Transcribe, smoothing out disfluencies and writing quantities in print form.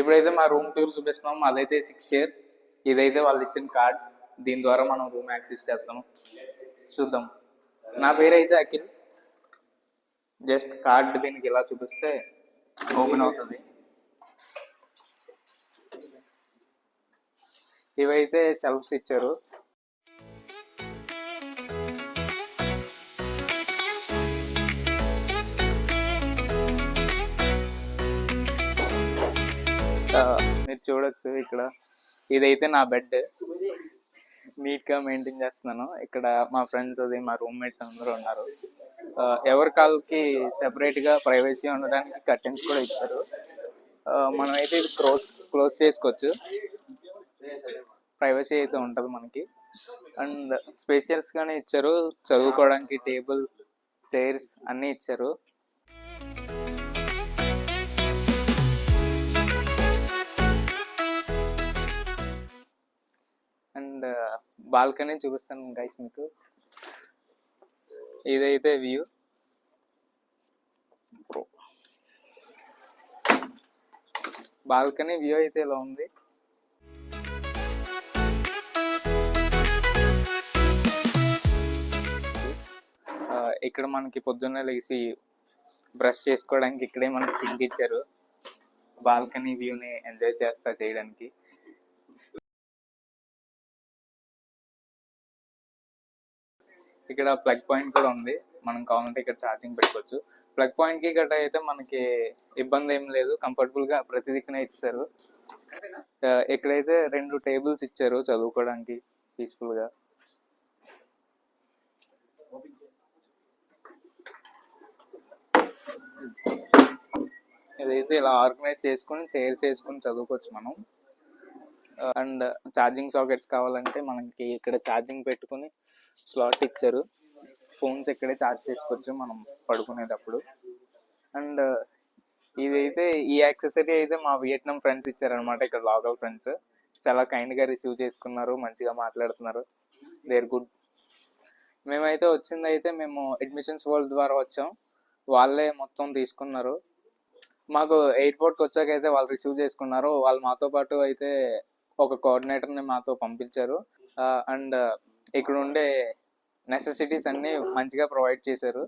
ఇప్పుడైతే మా room tour చూపిస్తున్నాం. అదైతే 6 షేర్, ఇదైతే వాళ్ళు ఇచ్చిన కార్డ్. దీని ద్వారా మనం రూమ్ యాక్సెస్ చేస్తాం. చూద్దాం. నా పేరు అయితే అఖిల్. జస్ట్ కార్డ్ దీనికి ఇలా చూపిస్తే ఓపెన్ అవుతుంది. ఇవైతే షెల్ఫ్స్ ఇచ్చారు. మీరు చూడొచ్చు ఇక్కడ, ఇదైతే నా బెడ్. నీట్గా మెయింటైన్ చేస్తున్నాను. ఇక్కడ మా ఫ్రెండ్స్ అది మా రూమ్మేట్స్ అందరూ ఉన్నారు. ఎవరి కాల్కి సెపరేట్గా ప్రైవసీ ఉండడానికి కర్టెన్స్ కూడా ఇచ్చారు. మనమైతే ఇది క్లోజ్ చేసుకోవచ్చు. ప్రైవసీ అయితే ఉంటుంది మనకి. అండ్ స్పేషియస్గానే ఇచ్చారు. చదువుకోవడానికి టేబుల్, చైర్స్ అన్నీ ఇచ్చారు. అండ్ బాల్కనీ చూపిస్తాను గైస్ మీకు. ఇదైతే వ్యూ. బాల్కనీ వ్యూ అయితే ఇలా ఉంది. ఇక్కడ మనకి పొద్దున్నే లేచి బ్రష్ చేసుకోవడానికి ఇక్కడే మనకి సింక్ ఇచ్చారు. బాల్కనీ వ్యూని ఎంజాయ్ చేయడానికి. ఇక్కడ ప్లగ్ పాయింట్ కూడా ఉంది. మనం కావాలంటే ఇక్కడ ఛార్జింగ్ పెట్టుకోవచ్చు. ప్లగ్ పాయింట్కి గట్రా అయితే మనకి ఇబ్బంది ఏం లేదు. కంఫర్టబుల్గా ప్రతి దిక్కునే ఇచ్చారు. ఇక్కడైతే 2 టేబుల్స్ ఇచ్చారు చదువుకోవడానికి పీస్ఫుల్గా. ఇదైతే ఇలా ఆర్గనైజ్ చేసుకుని చైర్స్ వేసుకుని చదువుకోవచ్చు మనం. అండ్ ఛార్జింగ్ సాకెట్స్ కావాలంటే మనకి ఇక్కడ ఛార్జింగ్ పెట్టుకుని స్లాట్ ఇచ్చారు. ఫోన్స్ ఇక్కడే ఛార్జ్ చేసుకోవచ్చు మనం పడుకునేటప్పుడు. అండ్ ఇదైతే ఈ యాక్సెసరీ అయితే మా వియట్నాం ఫ్రెండ్స్ ఇచ్చారనమాట. ఇక్కడ లోకల్ ఫ్రెండ్స్ చాలా కైండ్గా రిసీవ్ చేసుకున్నారు, మంచిగా మాట్లాడుతున్నారు. They are good. మేమైతే మేము అడ్మిషన్స్ వరల్డ్ ద్వారా వచ్చాం. వాళ్ళే మొత్తం తీసుకున్నారు. మాకు ఎయిర్పోర్ట్కి వచ్చాకైతే వాళ్ళు రిసీవ్ చేసుకున్నారు. వాళ్ళు మాతో పాటు అయితే ఒక కోఆర్డినేటర్ని మాతో పంపించారు. అండ్ ఇక్కడ ఉండే నెసెసిటీస్ అన్నీ మంచిగా ప్రొవైడ్ చేశారు.